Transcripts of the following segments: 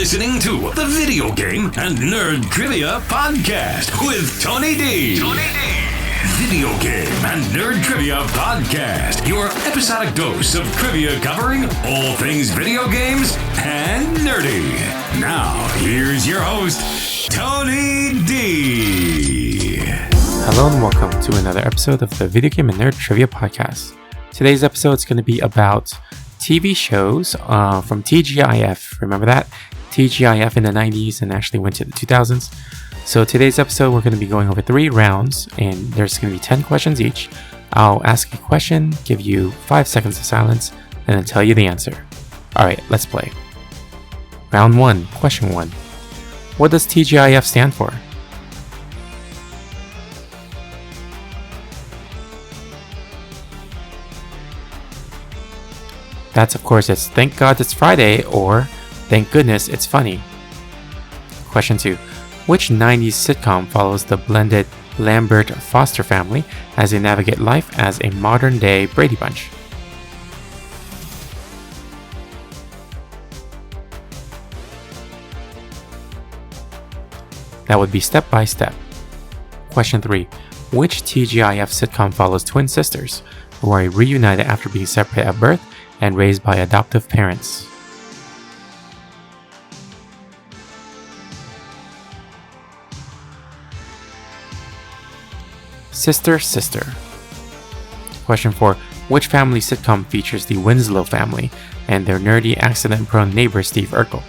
listening to the Video Game and Nerd Trivia Podcast with Tony D. Video Game and Nerd Trivia Podcast, your episodic dose of trivia covering all things video games and nerdy. Now, here's your host, Tony D. Hello and welcome to another episode of the Video Game and Nerd Trivia Podcast. Today's episode is going to be about TV shows from TGIF. Remember that? TGIF in the 90s and actually went to the 2000s. So today's episode, we're going to be going over 3 rounds and there's going to be 10 questions each. I'll ask a question, give you 5 seconds of silence, and then tell you the answer. Alright, let's play. Round 1, question 1. What does TGIF stand for? That's, of course, it's Thank God It's Friday or Thank Goodness It's Funny. Question 2. Which 90s sitcom follows the blended Lambert Foster family as they navigate life as a modern-day Brady Bunch? That would be Step by Step. Question 3. Which TGIF sitcom follows twin sisters who are reunited after being separated at birth and raised by adoptive parents? Sister, Sister. Question 4. Which family sitcom features the Winslows family and their nerdy, accident-prone neighbor Steve Urkel?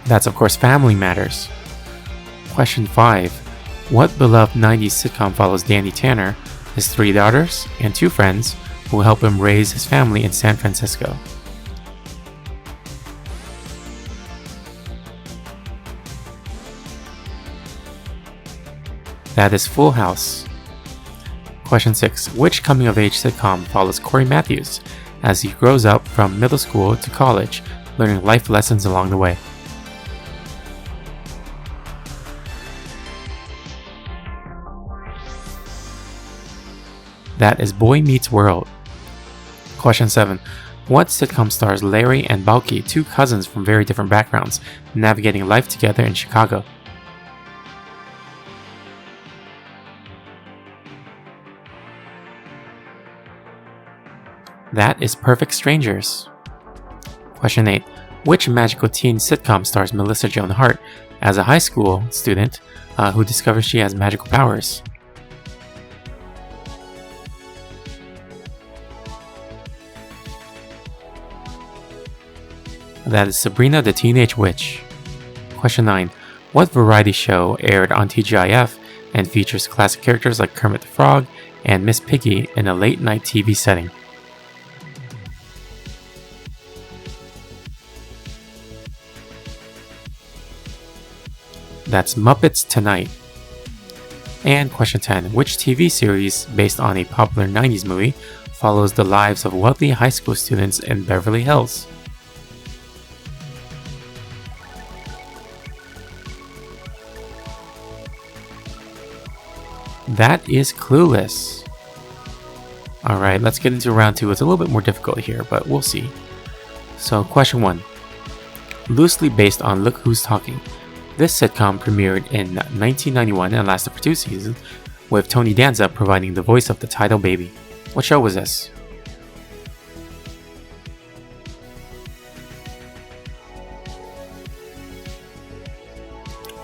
That's, of course, Family Matters. Question 5. What beloved 90s sitcom follows Danny Tanner, his 3 daughters, and 2 friends who help him raise his family in San Francisco? That is Full House. Question 6. Which coming-of-age sitcom follows Corey Matthews as he grows up from middle school to college, learning life lessons along the way? That is Boy Meets World. Question 7. What sitcom stars Larry and Balky, 2 cousins from very different backgrounds, navigating life together in Chicago? That is Perfect Strangers. Question 8. Which magical teen sitcom stars Melissa Joan Hart as a high school student who discovers she has magical powers? That is Sabrina the Teenage Witch. Question 9. What variety show aired on TGIF and features classic characters like Kermit the Frog and Miss Piggy in a late-night TV setting? That's Muppets Tonight. And question 10. Which TV series based on a popular 90s movie follows the lives of wealthy high school students in Beverly Hills? That is Clueless. Alright, let's get into round 2. It's a little bit more difficult here, but we'll see. So, question 1. Loosely based on Look Who's Talking, this sitcom premiered in 1991 and lasted for 2 seasons, with Tony Danza providing the voice of the title baby. What show was this?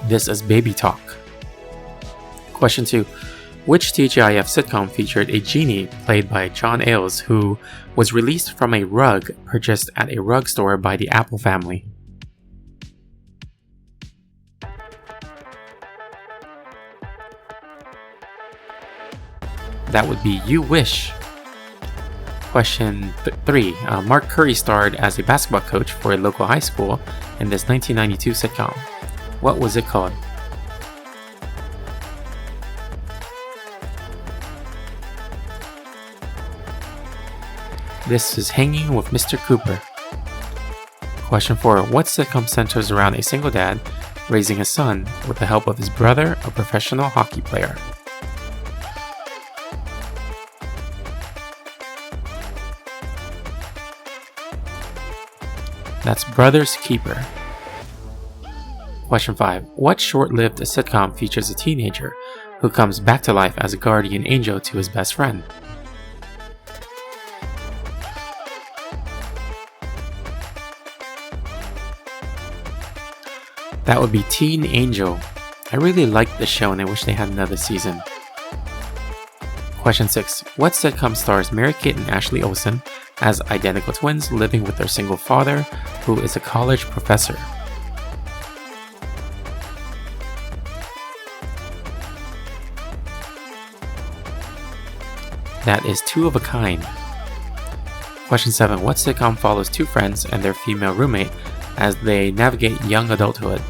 This is Baby Talk. Question 2. Which TGIF sitcom featured a genie played by John Ailes who was released from a rug purchased at a rug store by the Apple family? That would be You Wish. Question 3. Mark Curry starred as a basketball coach for a local high school in this 1992 sitcom. What was it called? This is Hanging with Mr. Cooper. Question 4. What sitcom centers around a single dad raising a son with the help of his brother, a professional hockey player? That's Brother's Keeper. Question 5. What short-lived sitcom features a teenager who comes back to life as a guardian angel to his best friend? That would be Teen Angel. I really liked the show and I wish they had another season. Question 6. What sitcom stars Mary-Kate and Ashley Olsen as identical twins living with their single father, who is a college professor? That is Two of a Kind. Question 7. What sitcom follows two friends and their female roommate as they navigate young adulthood?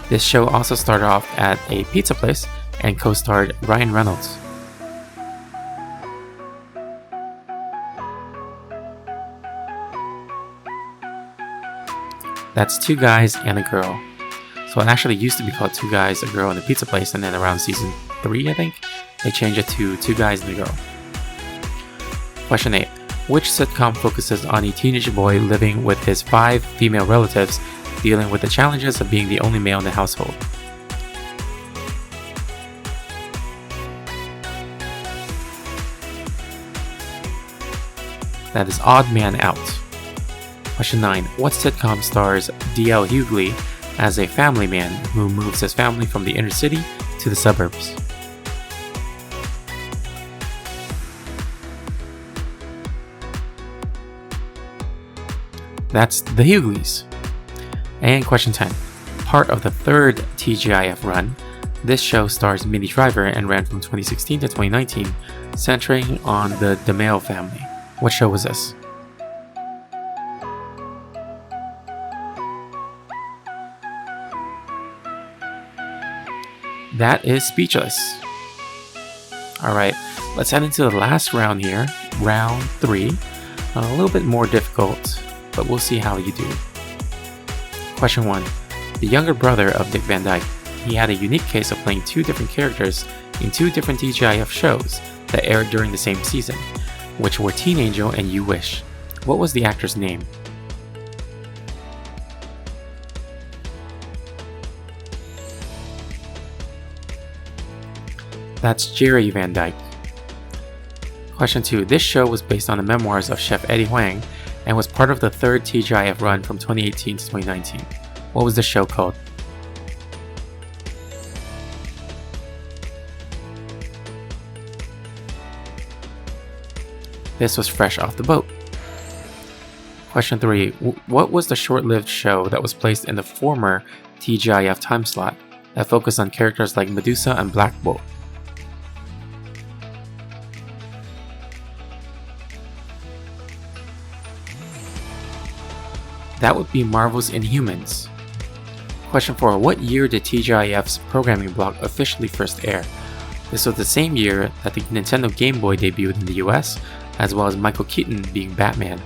This show also started off at a pizza place and co-starred Ryan Reynolds. That's Two Guys and a Girl. So it actually used to be called Two Guys, a Girl, and a Pizza Place, and then around season 3, I think, they changed it to Two Guys and a Girl. Question 8. Which sitcom focuses on a teenage boy living with his 5 female relatives, dealing with the challenges of being the only male in the household? That is Odd Man Out. Question 9. What sitcom stars D.L. Hughley as a family man who moves his family from the inner city to the suburbs? That's The Hughleys. And question 10. Part of the third TGIF run, this show stars Minnie Driver and ran from 2016 to 2019, centering on the DeMille family. What show was this? That is Speechless. Alright, let's head into the last round here, round 3. A little bit more difficult, but we'll see how you do. Question 1. The younger brother of Dick Van Dyke, he had a unique case of playing 2 different characters in 2 different TGIF shows that aired during the same season, which were Teen Angel and You Wish. What was the actor's name? That's Jerry Van Dyke. Question 2. This show was based on the memoirs of Chef Eddie Huang and was part of the third TGIF run from 2018 to 2019. What was the show called? This was Fresh Off the Boat. Question 3. What was the short-lived show that was placed in the former TGIF time slot that focused on characters like Medusa and Black Bolt? That would be Marvel's Inhumans. Question 4. What year did TGIF's programming block officially first air? This was the same year that the Nintendo Game Boy debuted in the US, as well as Michael Keaton being Batman.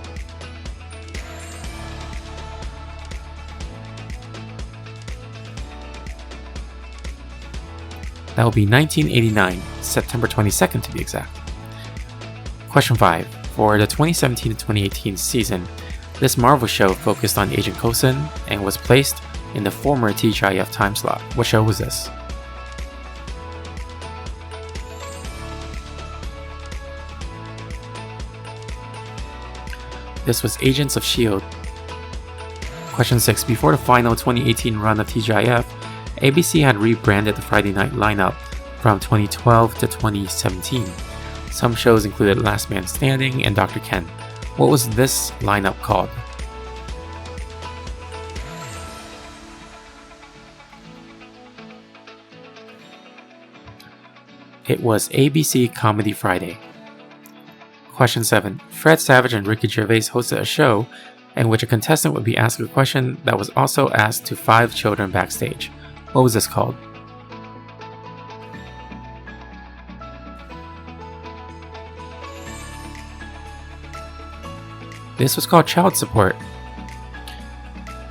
That would be 1989, September 22nd to be exact. Question 5. For the 2017 to 2018 season, this Marvel show focused on Agent Coulson and was placed in the former TGIF time slot. What show was this? This was Agents of S.H.I.E.L.D. Question 6. Before the final 2018 run of TGIF, ABC had rebranded the Friday night lineup from 2012 to 2017. Some shows included Last Man Standing and Dr. Ken. What was this lineup called? It was ABC Comedy Friday. Question 7. Fred Savage and Ricky Gervais hosted a show in which a contestant would be asked a question that was also asked to 5 children backstage. What was this called? This was called Child Support.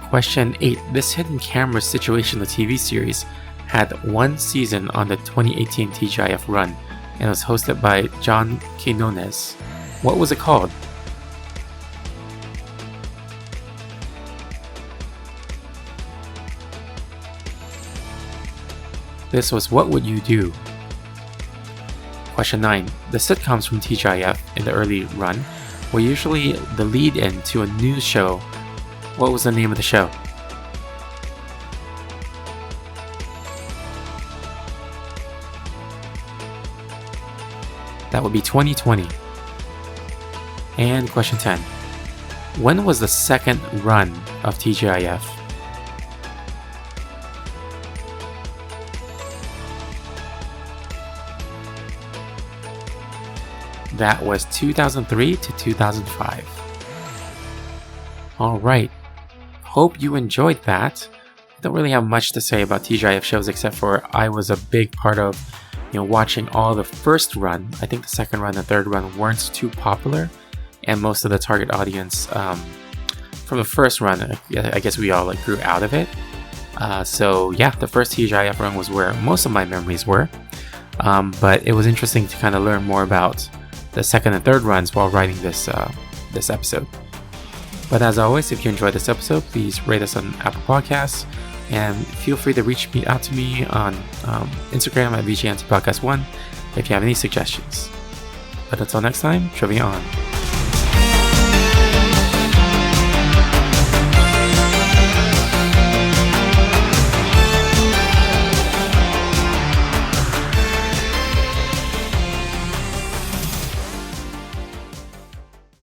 Question 8. This hidden camera situational TV series had 1 season on the 2018 TGIF run and was hosted by John Quinones. What was it called? This was What Would You Do? Question 9. The sitcoms from TGIF in the early run were usually the lead-in to a news show. What was the name of the show? That would be 2020. And question 10. When was the second run of TGIF? That was 2003 to 2005. Alright. Hope you enjoyed that. I don't really have much to say about TGIF shows except for I was a big part of watching all the first run. I think the second run and third run weren't too popular, and most of the target audience from the first run, I guess we all grew out of it. So yeah, the first TGIF run was where most of my memories were. But it was interesting to kind of learn more about the second and third runs while writing this episode. But as always, if you enjoyed this episode, please rate us on Apple Podcasts, and feel free to reach out to me on Instagram at VGNTPodcast1 if you have any suggestions. But until next time, trivia on.